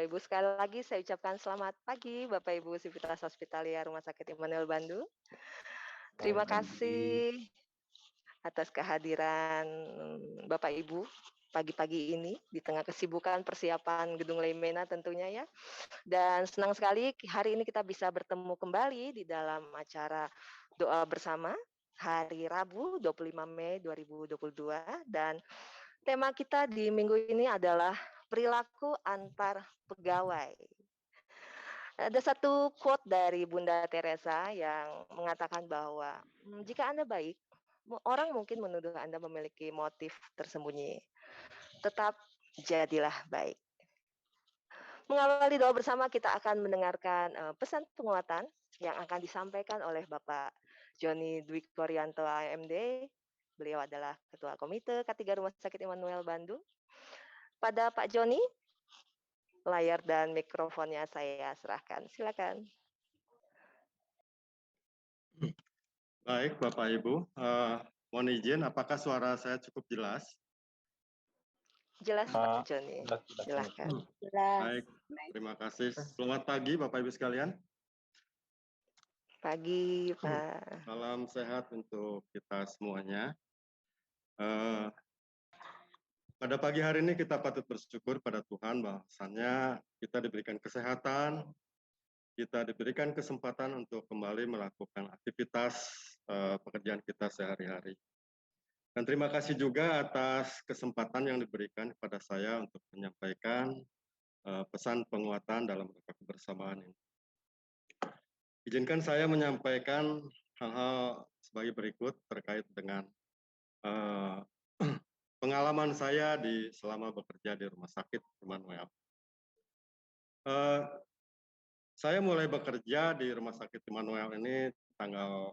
Bapak Ibu. Sekali lagi saya ucapkan selamat pagi Bapak Ibu Sivitas Hospitalia Rumah Sakit Immanuel Bandung. Terima Selamat pagi. kasih atas kehadiran Bapak Ibu pagi-pagi ini di tengah kesibukan persiapan Gedung Leimena tentunya ya. Dan senang sekali hari ini kita bisa bertemu kembali di dalam acara doa bersama hari Rabu 25 Mei 2022 dan tema kita di minggu ini adalah perilaku antar pegawai. Ada satu quote dari Bunda Teresa yang mengatakan bahwa jika Anda baik, orang mungkin menuduh Anda memiliki motif tersembunyi. Tetap jadilah baik. Mengawali doa bersama kita akan mendengarkan pesan penguatan yang akan disampaikan oleh Bapak Joni Dwi Koryanto AMD. Beliau adalah Ketua Komite K3 Rumah Sakit Immanuel Bandung. Pada Pak Joni, layar dan mikrofonnya saya serahkan. Silakan. Baik, Bapak Ibu. Mohon izin, apakah suara saya cukup jelas? Jelas Pak Joni. Silakan. Baik, terima kasih. Selamat pagi, Bapak Ibu sekalian. Pagi, Pak. Salam sehat untuk kita semuanya. Pada pagi hari ini kita patut bersyukur pada Tuhan bahwasannya kita diberikan kesehatan, kita diberikan kesempatan untuk kembali melakukan aktivitas pekerjaan kita sehari-hari. Dan terima kasih juga atas kesempatan yang diberikan kepada saya untuk menyampaikan pesan penguatan dalam rangka kebersamaan ini. Izinkan saya menyampaikan hal-hal sebagai berikut terkait dengan pengalaman saya selama bekerja di Rumah Sakit Immanuel. Saya mulai bekerja di Rumah Sakit Immanuel ini tanggal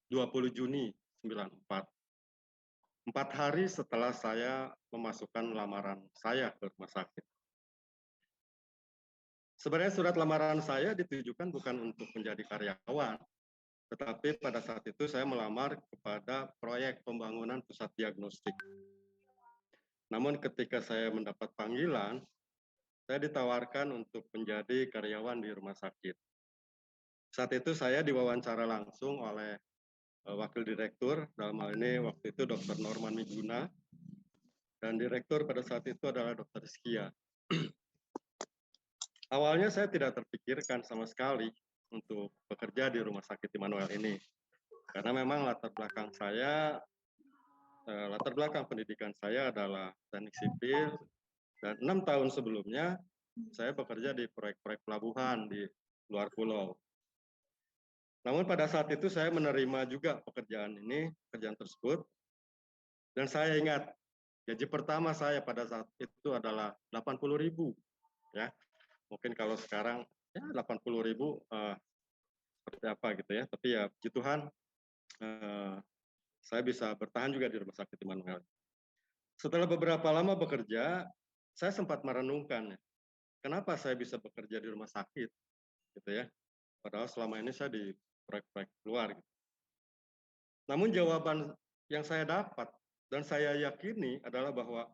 20 Juni 94. 4 hari setelah saya memasukkan lamaran saya ke rumah sakit. Sebenarnya surat lamaran saya ditujukan bukan untuk menjadi karyawan, tetapi pada saat itu saya melamar kepada proyek pembangunan pusat diagnostik. Namun ketika saya mendapat panggilan, saya ditawarkan untuk menjadi karyawan di rumah sakit. Saat itu saya diwawancara langsung oleh Wakil Direktur, dalam hal ini waktu itu Dr. Norman Miguna, dan Direktur pada saat itu adalah Dr. Skia. Awalnya saya tidak terpikirkan sama sekali untuk bekerja di Rumah Sakit Immanuel ini. Karena memang latar belakang pendidikan saya adalah teknik sipil, dan 6 tahun sebelumnya saya bekerja di proyek-proyek pelabuhan di luar pulau. Namun pada saat itu saya menerima juga pekerjaan tersebut, dan saya ingat gaji pertama saya pada saat itu adalah 80.000, ya. Mungkin kalau sekarang ya 80.000 seperti apa gitu ya. Tapi ya puji Tuhan saya bisa bertahan juga di Rumah Sakit Immanuel. Setelah beberapa lama bekerja, saya sempat merenungkan, kenapa saya bisa bekerja di rumah sakit, gitu ya. Padahal selama ini saya di proyek-proyek luar. Gitu. Namun jawaban yang saya dapat dan saya yakini adalah bahwa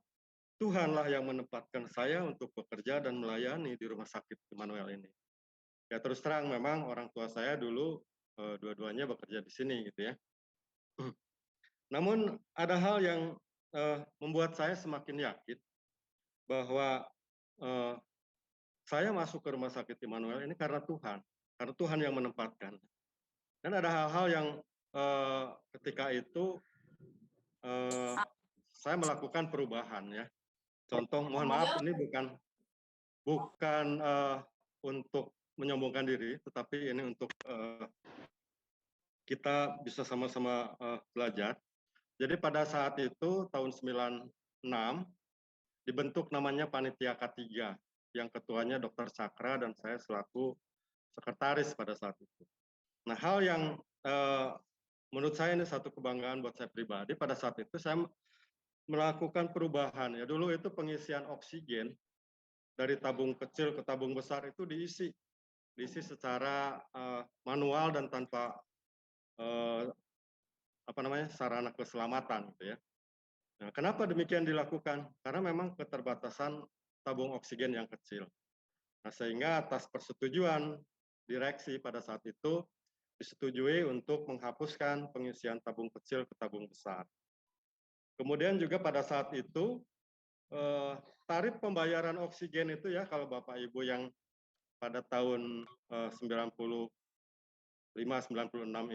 Tuhanlah yang menempatkan saya untuk bekerja dan melayani di Rumah Sakit Immanuel ini. Ya terus terang memang orang tua saya dulu dua-duanya bekerja di sini gitu ya. Namun ada hal yang membuat saya semakin yakin bahwa saya masuk ke Rumah Sakit Immanuel ini karena Tuhan yang menempatkan. Dan ada hal-hal yang ketika itu saya melakukan perubahan ya. Contoh, mohon maaf ini bukan untuk menyombongkan diri, tetapi ini untuk kita bisa sama-sama belajar. Jadi pada saat itu tahun 96 dibentuk namanya Panitia K3 yang ketuanya Dr. Cakra dan saya selaku sekretaris pada saat itu. Nah, hal yang menurut saya ini satu kebanggaan buat saya pribadi, pada saat itu saya melakukan perubahan ya. Dulu itu pengisian oksigen dari tabung kecil ke tabung besar itu diisi secara manual dan tanpa sarana keselamatan gitu ya. Nah, kenapa demikian dilakukan? Karena memang keterbatasan tabung oksigen yang kecil. Nah, sehingga atas persetujuan direksi pada saat itu disetujui untuk menghapuskan pengisian tabung kecil ke tabung besar. Kemudian juga pada saat itu tarif pembayaran oksigen itu ya, kalau Bapak Ibu yang pada tahun 95-96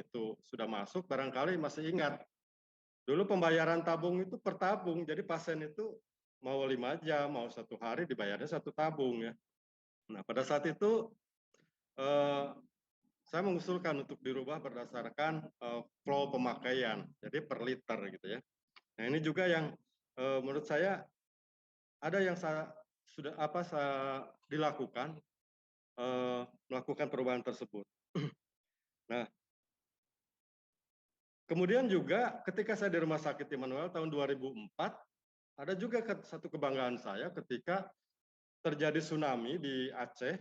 itu sudah masuk, barangkali masih ingat. Dulu pembayaran tabung itu per tabung, jadi pasien itu mau 5 jam, mau 1 hari dibayarnya 1 tabung ya. Nah, pada saat itu saya mengusulkan untuk dirubah berdasarkan flow pemakaian, jadi per liter gitu ya. Nah, ini juga yang menurut saya ada yang saya dilakukan, melakukan perubahan tersebut. Nah, kemudian juga ketika saya di Rumah Sakit Immanuel tahun 2004, ada juga satu kebanggaan saya ketika terjadi tsunami di Aceh,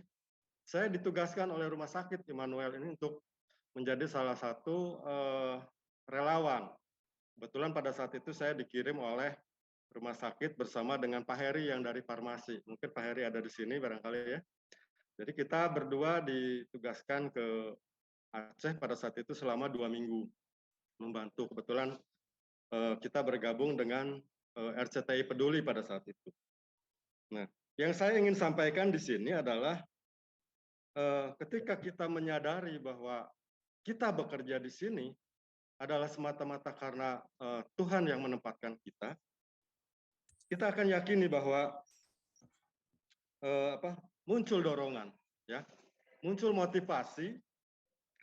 saya ditugaskan oleh Rumah Sakit Immanuel ini untuk menjadi salah satu relawan. Kebetulan pada saat itu saya dikirim oleh rumah sakit bersama dengan Pak Heri yang dari farmasi. Mungkin Pak Heri ada di sini barangkali ya. Jadi kita berdua ditugaskan ke Aceh pada saat itu selama 2 minggu membantu. Kebetulan kita bergabung dengan RCTI Peduli pada saat itu. Nah, yang saya ingin sampaikan di sini adalah ketika kita menyadari bahwa kita bekerja di sini adalah semata-mata karena Tuhan yang menempatkan kita, kita akan yakini bahwa muncul dorongan, ya, muncul motivasi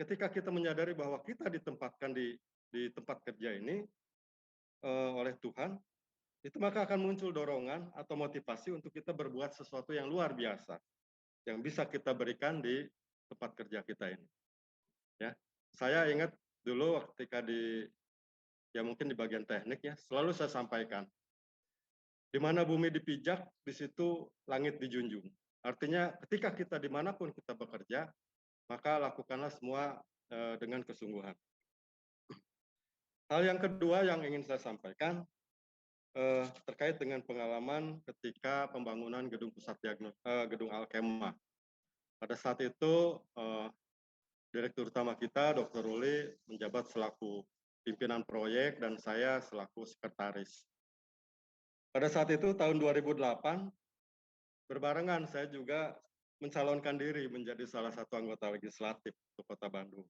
ketika kita menyadari bahwa kita ditempatkan di tempat kerja ini oleh Tuhan, itu maka akan muncul dorongan atau motivasi untuk kita berbuat sesuatu yang luar biasa yang bisa kita berikan di tempat kerja kita ini. Ya, saya ingat dulu ketika mungkin di bagian teknik ya, selalu saya sampaikan, di mana bumi dipijak, di situ langit dijunjung. Artinya ketika kita dimanapun kita bekerja, maka lakukanlah semua dengan kesungguhan. Hal yang kedua yang ingin saya sampaikan terkait dengan pengalaman ketika pembangunan gedung pusat gedung Alkema. Pada saat itu Direktur utama kita, Dr. Ruli, menjabat selaku pimpinan proyek dan saya selaku sekretaris. Pada saat itu tahun 2008, berbarengan saya juga mencalonkan diri menjadi salah satu anggota legislatif untuk Kota Bandung.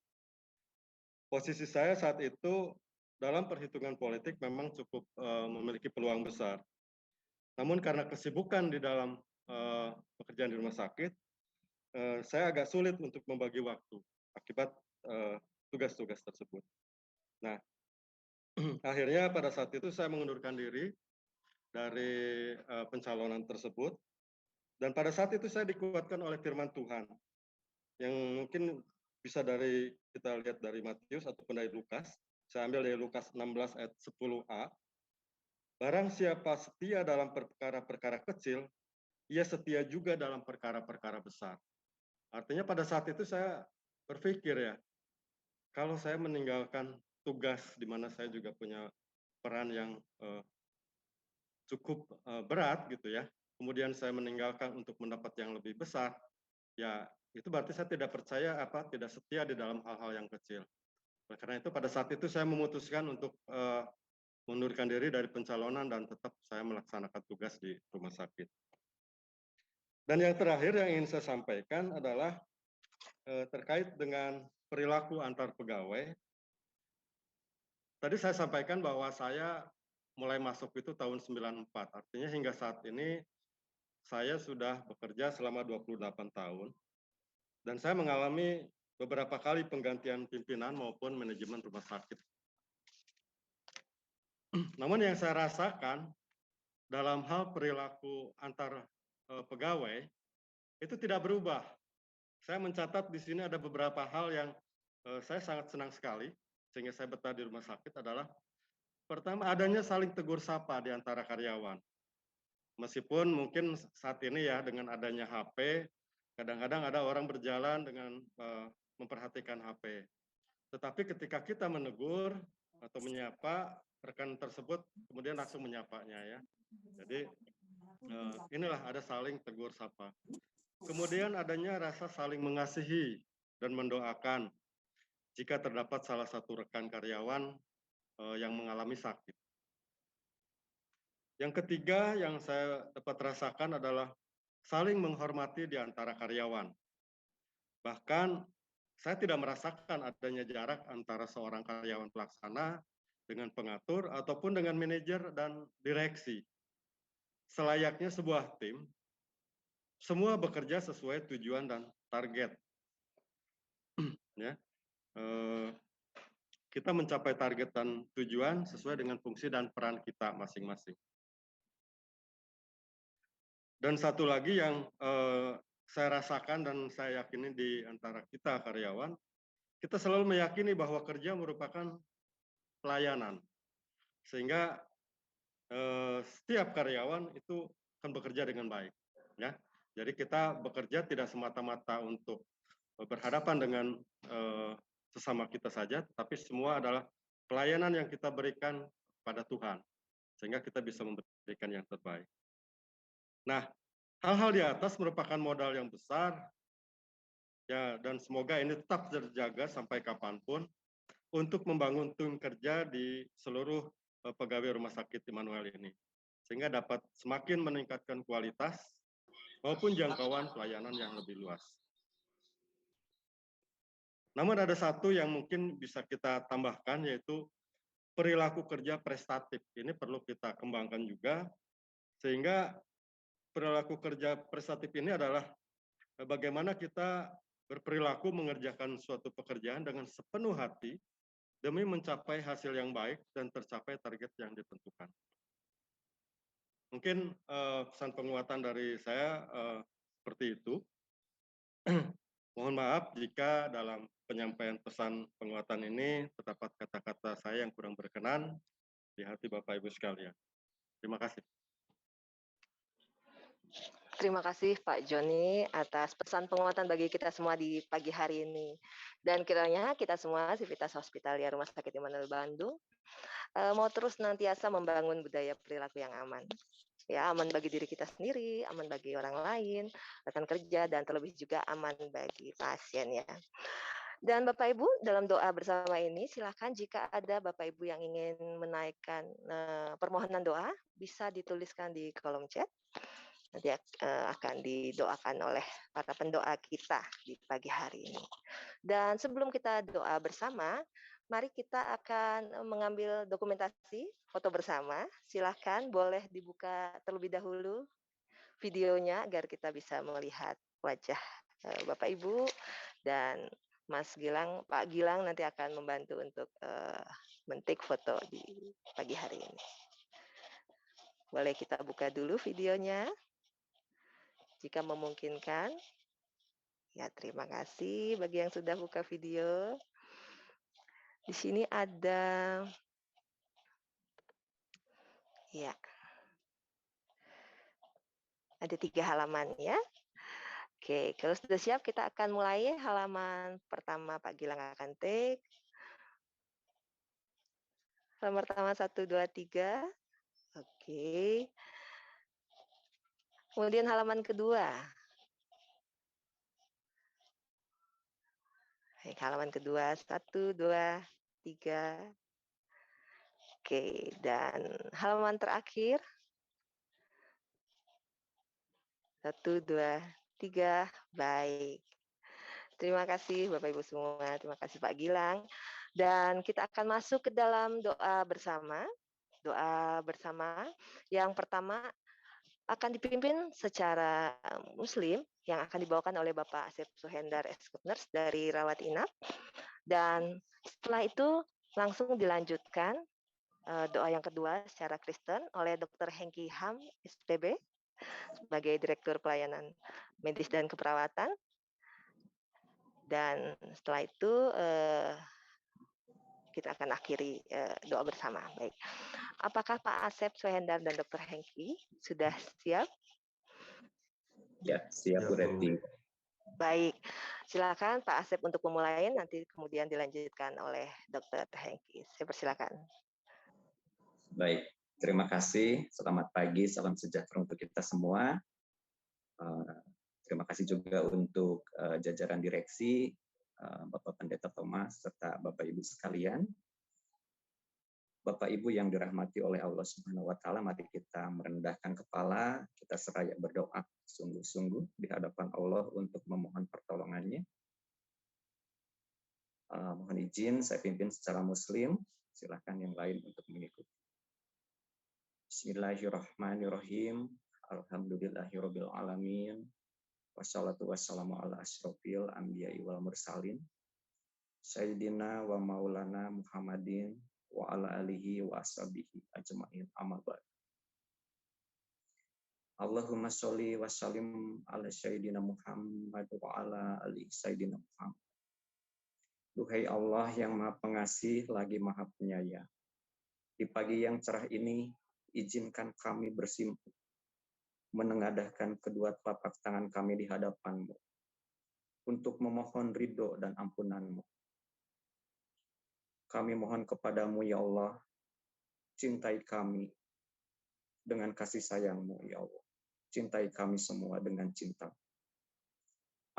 Posisi saya saat itu dalam perhitungan politik memang cukup memiliki peluang besar. Namun karena kesibukan di dalam pekerjaan di rumah sakit, saya agak sulit untuk membagi waktu akibat tugas-tugas tersebut. Nah, akhirnya pada saat itu saya mengundurkan diri dari pencalonan tersebut, dan pada saat itu saya dikuatkan oleh firman Tuhan yang mungkin bisa kita lihat dari Matius ataupun dari Lukas. Saya ambil dari Lukas 16 ayat 10a. Barang siapa setia dalam perkara-perkara kecil, ia setia juga dalam perkara-perkara besar. Artinya pada saat itu saya berpikir ya, kalau saya meninggalkan tugas di mana saya juga punya peran yang cukup berat gitu ya, kemudian saya meninggalkan untuk mendapat yang lebih besar, ya itu berarti saya tidak percaya tidak setia di dalam hal-hal yang kecil. Oleh karena itu pada saat itu saya memutuskan untuk mengundurkan diri dari pencalonan dan tetap saya melaksanakan tugas di rumah sakit. Dan yang terakhir yang ingin saya sampaikan adalah terkait dengan perilaku antar pegawai. Tadi saya sampaikan bahwa saya mulai masuk itu tahun 94, artinya hingga saat ini saya sudah bekerja selama 28 tahun, dan saya mengalami beberapa kali penggantian pimpinan maupun manajemen rumah sakit. Namun yang saya rasakan dalam hal perilaku antar pegawai itu tidak berubah. Saya mencatat di sini ada beberapa hal yang saya sangat senang sekali, sehingga saya betah di rumah sakit adalah pertama adanya saling tegur sapa di antara karyawan. Meskipun mungkin saat ini ya dengan adanya HP, kadang-kadang ada orang berjalan dengan memperhatikan HP. Tetapi ketika kita menegur atau menyapa, rekan tersebut kemudian langsung menyapanya ya. Jadi inilah ada saling tegur sapa. Kemudian adanya rasa saling mengasihi dan mendoakan jika terdapat salah satu rekan karyawan yang mengalami sakit. Yang ketiga yang saya dapat rasakan adalah saling menghormati di antara karyawan. Bahkan saya tidak merasakan adanya jarak antara seorang karyawan pelaksana dengan pengatur ataupun dengan manajer dan direksi. Selayaknya sebuah tim, semua bekerja sesuai tujuan dan target. Ya, kita mencapai target dan tujuan sesuai dengan fungsi dan peran kita masing-masing. Dan satu lagi yang saya rasakan dan saya yakini di antara kita karyawan, kita selalu meyakini bahwa kerja merupakan pelayanan. Sehingga setiap karyawan itu akan bekerja dengan baik. Ya, jadi kita bekerja tidak semata-mata untuk berhadapan dengan sesama kita saja, tapi semua adalah pelayanan yang kita berikan pada Tuhan, sehingga kita bisa memberikan yang terbaik. Nah, hal-hal di atas merupakan modal yang besar, ya, dan semoga ini tetap terjaga sampai kapanpun untuk membangun tim kerja di seluruh pegawai Rumah Sakit Immanuel ini, sehingga dapat semakin meningkatkan kualitas maupun jangkauan pelayanan yang lebih luas. Namun ada satu yang mungkin bisa kita tambahkan, yaitu perilaku kerja prestatif. Ini perlu kita kembangkan juga, sehingga perilaku kerja prestatif ini adalah bagaimana kita berperilaku mengerjakan suatu pekerjaan dengan sepenuh hati demi mencapai hasil yang baik dan tercapai target yang ditentukan. Mungkin pesan penguatan dari saya seperti itu. Mohon maaf jika dalam penyampaian pesan penguatan ini terdapat kata-kata saya yang kurang berkenan di hati Bapak Ibu sekalian. Terima kasih. Terima kasih Pak Joni atas pesan penguatan bagi kita semua di pagi hari ini. Dan kiranya kita semua Sivitas Hospitalia Rumah Sakit Immanuel Bandung mau terus nantiasa membangun budaya perilaku yang aman. Ya, aman bagi diri kita sendiri, aman bagi orang lain, rekan kerja, dan terlebih juga aman bagi pasien ya. Dan Bapak Ibu, dalam doa bersama ini, silakan jika ada Bapak Ibu yang ingin menaikkan permohonan doa, bisa dituliskan di kolom chat. Nanti akan didoakan oleh para pendoa kita di pagi hari ini. Dan sebelum kita doa bersama, mari kita akan mengambil dokumentasi foto bersama. Silakan boleh dibuka terlebih dahulu videonya agar kita bisa melihat wajah Bapak Ibu dan Mas Gilang, Pak Gilang nanti akan membantu untuk men-take foto di pagi hari ini. Boleh kita buka dulu videonya, jika memungkinkan. Ya, terima kasih bagi yang sudah buka video. Di sini ada, ya, ada 3 halaman ya. Oke, kalau sudah siap kita akan mulai halaman pertama Pak Gilang akan take. Halaman pertama 1, 2, 3. Oke. Kemudian halaman kedua. Baik, halaman kedua 1, 2, 3. Oke, dan halaman terakhir 1, 2, 3. Baik. Terima kasih Bapak Ibu semua, terima kasih Pak Gilang. Dan kita akan masuk ke dalam doa bersama. Doa bersama yang pertama akan dipimpin secara Muslim yang akan dibawakan oleh Bapak Asep Suhendar Eskutners dari Rawat Inap. Dan setelah itu langsung dilanjutkan doa yang kedua secara Kristen oleh Dr. Hengki Ham, SPB, sebagai Direktur Pelayanan Medis dan Keperawatan. Dan setelah itu kita akan akhiri doa bersama. Baik, apakah Pak Asep Suhendar dan Dr. Hengki sudah siap? Ya, siap Bu Reti. Baik, silakan Pak Asep untuk memulai, nanti kemudian dilanjutkan oleh Dr. Hengki. Saya persilakan. Baik, terima kasih. Selamat pagi, salam sejahtera untuk kita semua. Terima kasih juga untuk jajaran direksi, Bapak Pendeta Thomas, serta Bapak Ibu sekalian. Bapak Ibu yang dirahmati oleh Allah Subhanahu wa taala, mari kita merendahkan kepala, kita seraya berdoa sungguh-sungguh di hadapan Allah untuk memohon pertolongannya. Mohon izin saya pimpin secara muslim, silakan yang lain untuk mengikuti. Bismillahirrahmanirrahim. Alhamdulillahirabbil alamin. Wassalatu wassalamu ala asyrofil anbiya'i wal mursalin. Sayyidina wa maulana Muhammadin wa ala alihi wa ashabihi ajma'in, amma ba'd. Allahumma sholli wa sallim ala sayyidina Muhammad wa ala ali sayyidina Muhammad. Duhai Allah yang Maha Pengasih lagi Maha Penyayang, di pagi yang cerah ini izinkan kami bersimpuh menengadahkan kedua telapak tangan kami di hadapan-Mu untuk memohon ridho dan ampunan-Mu. Kami mohon kepadamu ya Allah, cintai kami dengan kasih sayang-Mu ya Allah. Cintai kami semua dengan cinta.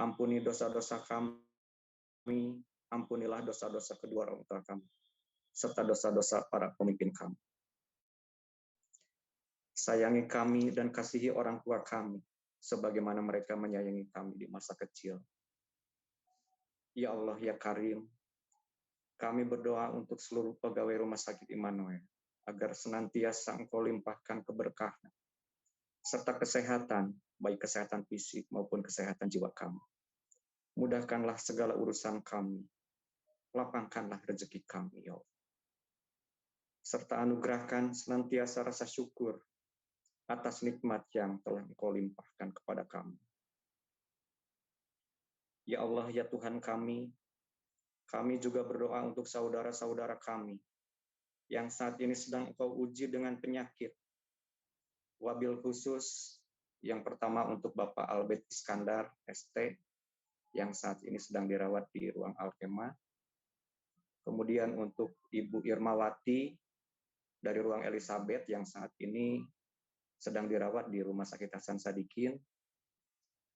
Ampuni dosa-dosa kami, ampunilah dosa-dosa kedua orang tua kami, serta dosa-dosa para pemimpin kami. Sayangi kami dan kasihi orang tua kami, sebagaimana mereka menyayangi kami di masa kecil. Ya Allah, ya Karim, kami berdoa untuk seluruh pegawai Rumah Sakit Immanuel, agar senantiasa Engkau limpahkan keberkahan, serta kesehatan, baik kesehatan fisik maupun kesehatan jiwa kami. Mudahkanlah segala urusan kami, lapangkanlah rezeki kami, ya Allah. Serta anugerahkan senantiasa rasa syukur atas nikmat yang telah Engkau limpahkan kepada kami. Ya Allah, ya Tuhan kami juga berdoa untuk saudara-saudara kami yang saat ini sedang Engkau uji dengan penyakit. Wabil khusus yang pertama untuk Bapak Albert Iskandar, ST, yang saat ini sedang dirawat di ruang Alkema. Kemudian untuk Ibu Irmawati dari ruang Elizabeth yang saat ini sedang dirawat di Rumah Sakit Hasan Sadikin.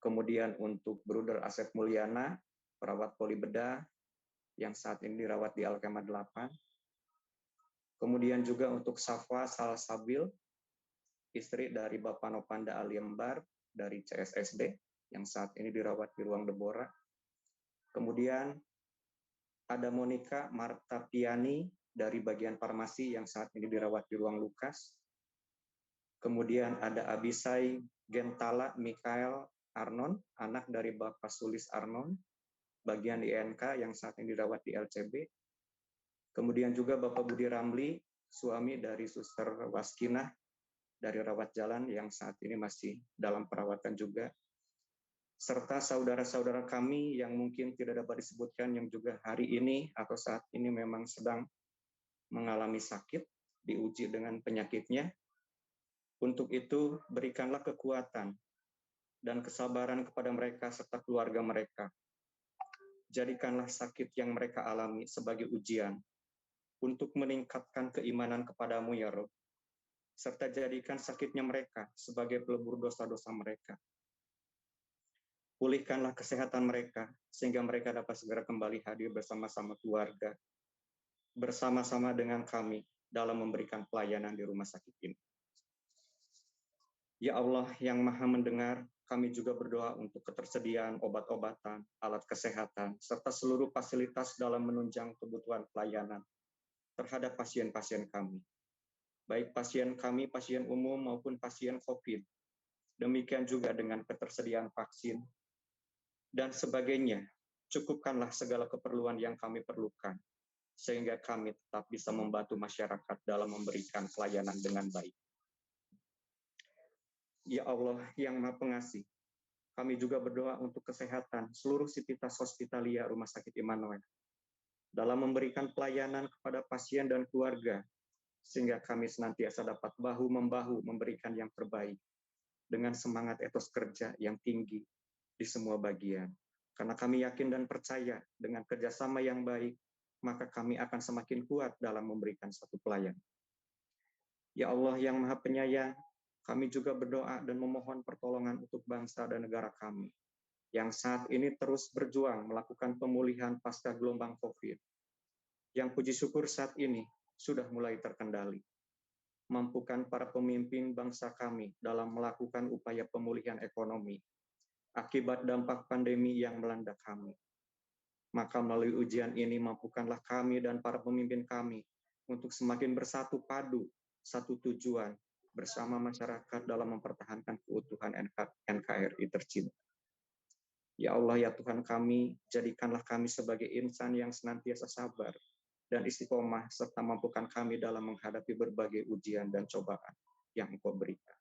Kemudian untuk Bruder Asep Mulyana, perawat Polibedah, yang saat ini dirawat di Alkema 8. Kemudian juga untuk Safa Salsabil, istri dari Bapak Nopanda Aliembar dari CSSD, yang saat ini dirawat di ruang Deborah. Kemudian ada Monica Martapiani dari bagian farmasi yang saat ini dirawat di ruang Lukas. Kemudian ada Abisai Gentala Mikael Arnon, anak dari Bapak Sulis Arnon, bagian INK yang saat ini dirawat di LCB. Kemudian juga Bapak Budi Ramli, suami dari Suster Waskinah dari Rawat Jalan yang saat ini masih dalam perawatan juga. Serta saudara-saudara kami yang mungkin tidak dapat disebutkan yang juga hari ini atau saat ini memang sedang mengalami sakit, diuji dengan penyakitnya. Untuk itu, berikanlah kekuatan dan kesabaran kepada mereka serta keluarga mereka. Jadikanlah sakit yang mereka alami sebagai ujian untuk meningkatkan keimanan kepadamu ya Rabb, serta jadikan sakitnya mereka sebagai pelebur dosa-dosa mereka. Pulihkanlah kesehatan mereka sehingga mereka dapat segera kembali hadir bersama-sama keluarga, bersama-sama dengan kami dalam memberikan pelayanan di rumah sakit ini. Ya Allah yang Maha Mendengar, kami juga berdoa untuk ketersediaan obat-obatan, alat kesehatan, serta seluruh fasilitas dalam menunjang kebutuhan pelayanan terhadap pasien-pasien kami. Baik pasien kami, pasien umum maupun pasien COVID. Demikian juga dengan ketersediaan vaksin dan sebagainya. Cukupkanlah segala keperluan yang kami perlukan, sehingga kami tetap bisa membantu masyarakat dalam memberikan pelayanan dengan baik. Ya Allah yang Maha Pengasih, kami juga berdoa untuk kesehatan seluruh sivitas hospitalia Rumah Sakit Immanuel dalam memberikan pelayanan kepada pasien dan keluarga, sehingga kami senantiasa dapat bahu-membahu memberikan yang terbaik dengan semangat etos kerja yang tinggi di semua bagian. Karena kami yakin dan percaya dengan kerjasama yang baik, maka kami akan semakin kuat dalam memberikan suatu pelayanan. Ya Allah yang Maha Penyayang, kami juga berdoa dan memohon pertolongan untuk bangsa dan negara kami, yang saat ini terus berjuang melakukan pemulihan pasca gelombang COVID, yang puji syukur saat ini sudah mulai terkendali. Mampukan para pemimpin bangsa kami dalam melakukan upaya pemulihan ekonomi akibat dampak pandemi yang melanda kami. Maka melalui ujian ini mampukanlah kami dan para pemimpin kami untuk semakin bersatu padu, satu tujuan, bersama masyarakat dalam mempertahankan keutuhan NKRI tercinta. Ya Allah, ya Tuhan kami, jadikanlah kami sebagai insan yang senantiasa sabar dan istiqomah, serta mampukan kami dalam menghadapi berbagai ujian dan cobaan yang Engkau berikan.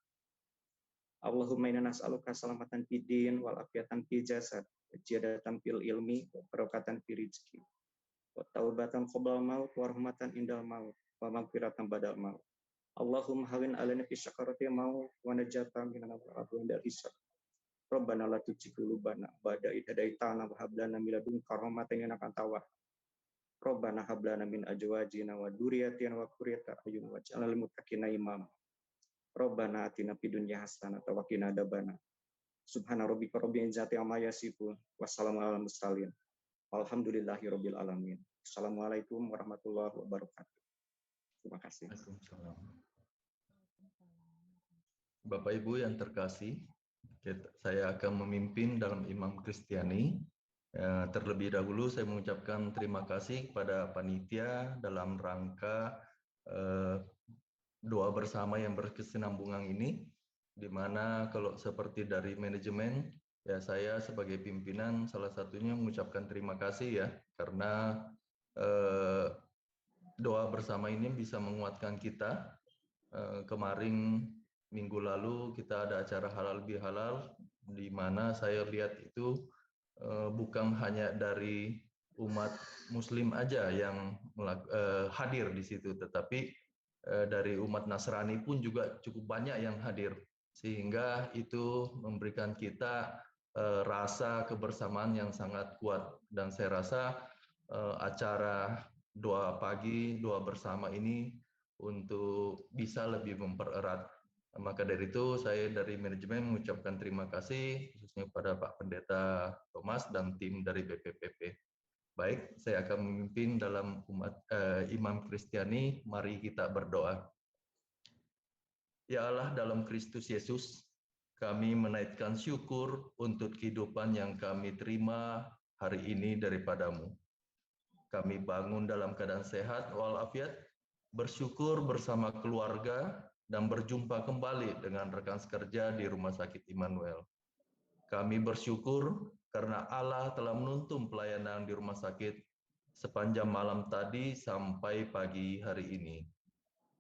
Allahumma inna nas'aluka salamatan fid din wal afiatan fil jasad, ziyadatan fil ilmi, wa barokatan fil rizqi, wa taubatan qabla maut, wa rahmatan indal maut, wa maghfiratan badal maut. Allahumma hawin alaina fi syakarati maut, wa najatan minan nar wa indal hisab. Rabbana la tuzigh qulubana ba'da idh hadaitana wa hab lana min ladunka rahmatan innaka antal wahhab. Rabbana hab lana min azwajina wa dzurriyyatina wa qurrata a'yun waj'alna lil muttaqina imama. Rabbana atina fid dunya hasanah wa qina adzabannar. Subhana rabbika rabbil izzati amma yasifun, wassalamu alal mursalin. Walhamdulillahirabbil alamin. Assalamualaikum warahmatullahi wabarakatuh. Terima kasih. Bapak Ibu yang terkasih, saya akan memimpin dalam Imam Kristiani. Terlebih dahulu saya mengucapkan terima kasih kepada panitia dalam rangka doa bersama yang berkesinambungan ini, di mana kalau seperti dari manajemen, ya saya sebagai pimpinan salah satunya mengucapkan terima kasih ya, karena doa bersama ini bisa menguatkan kita. Kemarin minggu lalu kita ada acara halal bihalal, di mana saya lihat itu bukan hanya dari umat Muslim aja yang hadir di situ, tetapi dari umat Nasrani pun juga cukup banyak yang hadir, sehingga itu memberikan kita rasa kebersamaan yang sangat kuat. Dan saya rasa acara doa pagi, doa bersama ini untuk bisa lebih mempererat. Maka dari itu saya dari manajemen mengucapkan terima kasih khususnya kepada Pak Pendeta Thomas dan tim dari BPPP. Baik, saya akan memimpin dalam Imam Kristiani. Mari kita berdoa. Ya Allah, dalam Kristus Yesus, kami menaikkan syukur untuk kehidupan yang kami terima hari ini daripadamu. Kami bangun dalam keadaan sehat walafiat, bersyukur bersama keluarga, dan berjumpa kembali dengan rekan sekerja di Rumah Sakit Immanuel. Kami bersyukur karena Allah telah menuntun pelayanan di rumah sakit sepanjang malam tadi sampai pagi hari ini.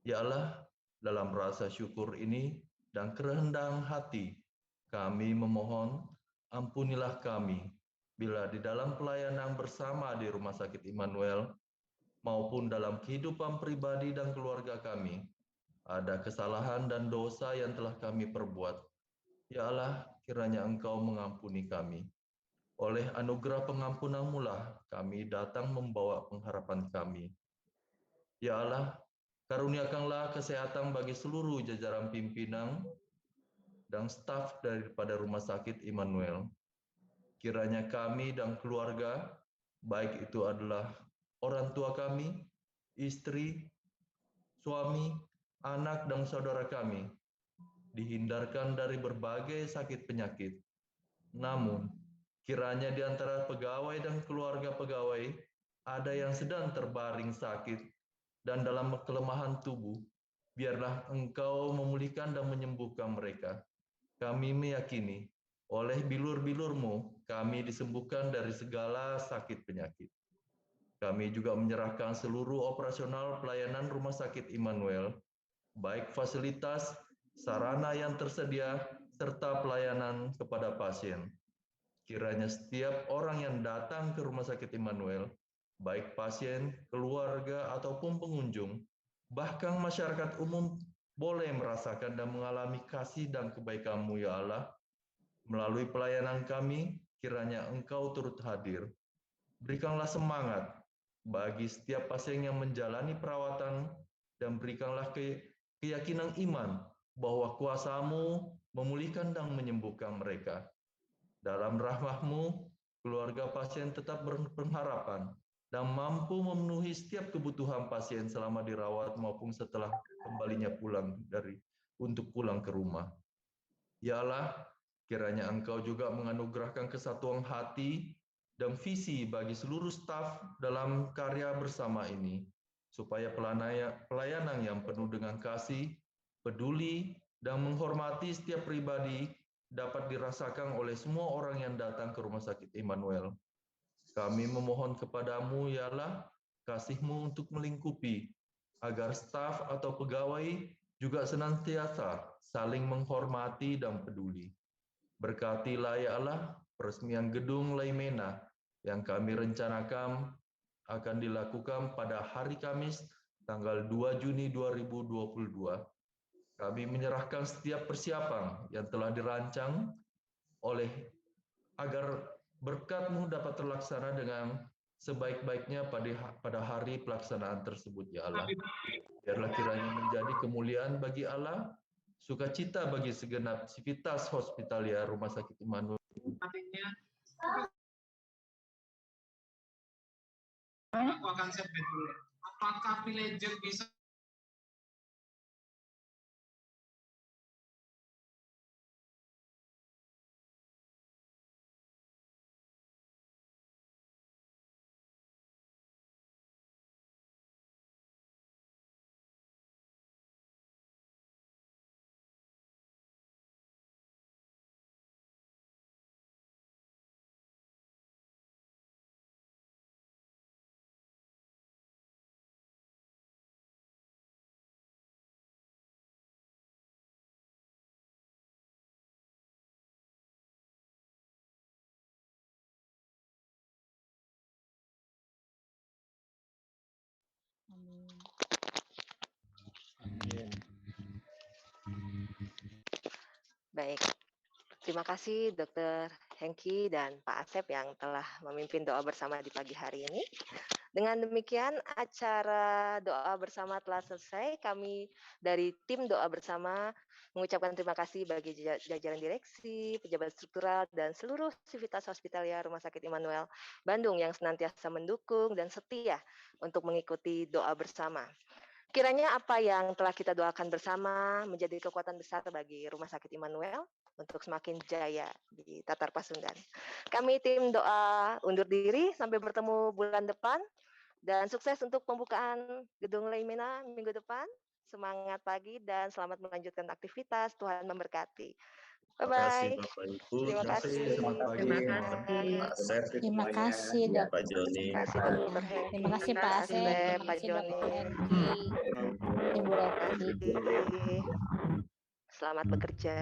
Ya Allah, dalam rasa syukur ini dan kerendahan hati, kami memohon ampunilah kami bila di dalam pelayanan bersama di Rumah Sakit Immanuel maupun dalam kehidupan pribadi dan keluarga kami ada kesalahan dan dosa yang telah kami perbuat. Ya Allah, kiranya Engkau mengampuni kami. Oleh anugerah pengampunan-Mu lah kami datang membawa pengharapan kami. Ya Allah, karuniakanlah kesehatan bagi seluruh jajaran pimpinan dan staf daripada Rumah Sakit Immanuel. Kiranya kami dan keluarga, baik itu adalah orang tua kami, istri, suami, anak, dan saudara kami, dihindarkan dari berbagai sakit penyakit. Namun, kiranya di antara pegawai dan keluarga pegawai, ada yang sedang terbaring sakit dan dalam kelemahan tubuh, biarlah Engkau memulihkan dan menyembuhkan mereka. Kami meyakini, oleh bilur-bilur-Mu, kami disembuhkan dari segala sakit penyakit. Kami juga menyerahkan seluruh operasional pelayanan Rumah Sakit Immanuel, baik fasilitas, sarana yang tersedia, serta pelayanan kepada pasien. Kiranya setiap orang yang datang ke Rumah Sakit Immanuel, baik pasien, keluarga, ataupun pengunjung, bahkan masyarakat umum boleh merasakan dan mengalami kasih dan kebaikan-Mu, ya Allah. Melalui pelayanan kami, kiranya Engkau turut hadir. Berikanlah semangat bagi setiap pasien yang menjalani perawatan, dan berikanlah keyakinan iman bahwa kuasa-Mu memulihkan dan menyembuhkan mereka. Dalam rahmah-Mu, keluarga pasien tetap berpengharapan dan mampu memenuhi setiap kebutuhan pasien selama dirawat maupun setelah kembalinya untuk pulang ke rumah. Ya Allah, kiranya Engkau juga menganugerahkan kesatuan hati dan visi bagi seluruh staf dalam karya bersama ini, supaya pelayanan yang penuh dengan kasih, peduli, dan menghormati setiap pribadi dapat dirasakan oleh semua orang yang datang ke Rumah Sakit Immanuel. Kami memohon kepadamu, ya Allah, kasih-Mu untuk melingkupi, agar staf atau pegawai juga senantiasa saling menghormati dan peduli. Berkatilah, ya Allah, peresmian gedung Laimena yang kami rencanakan akan dilakukan pada hari Kamis, tanggal 2 Juni 2022. Kami menyerahkan setiap persiapan yang telah dirancang agar berkat-Mu dapat terlaksana dengan sebaik-baiknya pada hari pelaksanaan tersebut, ya Allah. Biarlah kiranya menjadi kemuliaan bagi Allah, sukacita bagi segenap sivitas hospitalia Rumah Sakit Immanuel. Aku akan set dulu. Apakah villager bisa Baik, terima kasih Dr. Hengki dan Pak Asep yang telah memimpin doa bersama di pagi hari ini. Dengan demikian, acara doa bersama telah selesai. Kami dari tim doa bersama mengucapkan terima kasih bagi jajaran direksi, pejabat struktural, dan seluruh sivitas hospitalia Rumah Sakit Immanuel Bandung yang senantiasa mendukung dan setia untuk mengikuti doa bersama. Kiranya apa yang telah kita doakan bersama menjadi kekuatan besar bagi Rumah Sakit Immanuel untuk semakin jaya di Tatar Pasundan. Kami tim doa undur diri, sampai bertemu bulan depan, dan sukses untuk pembukaan Gedung Laimena minggu depan. Semangat pagi dan selamat melanjutkan aktivitas. Tuhan memberkati. Bye-bye. Terima kasih. Selamat pagi. Pak Asep, Terima kasih, ya, Dok. Pak Joni. Terima kasih Dr. Hengki. Terima kasih Pak Asep, terima Pak kasih Joni. Dr. Hengki, Ibu Retno. Selamat bekerja.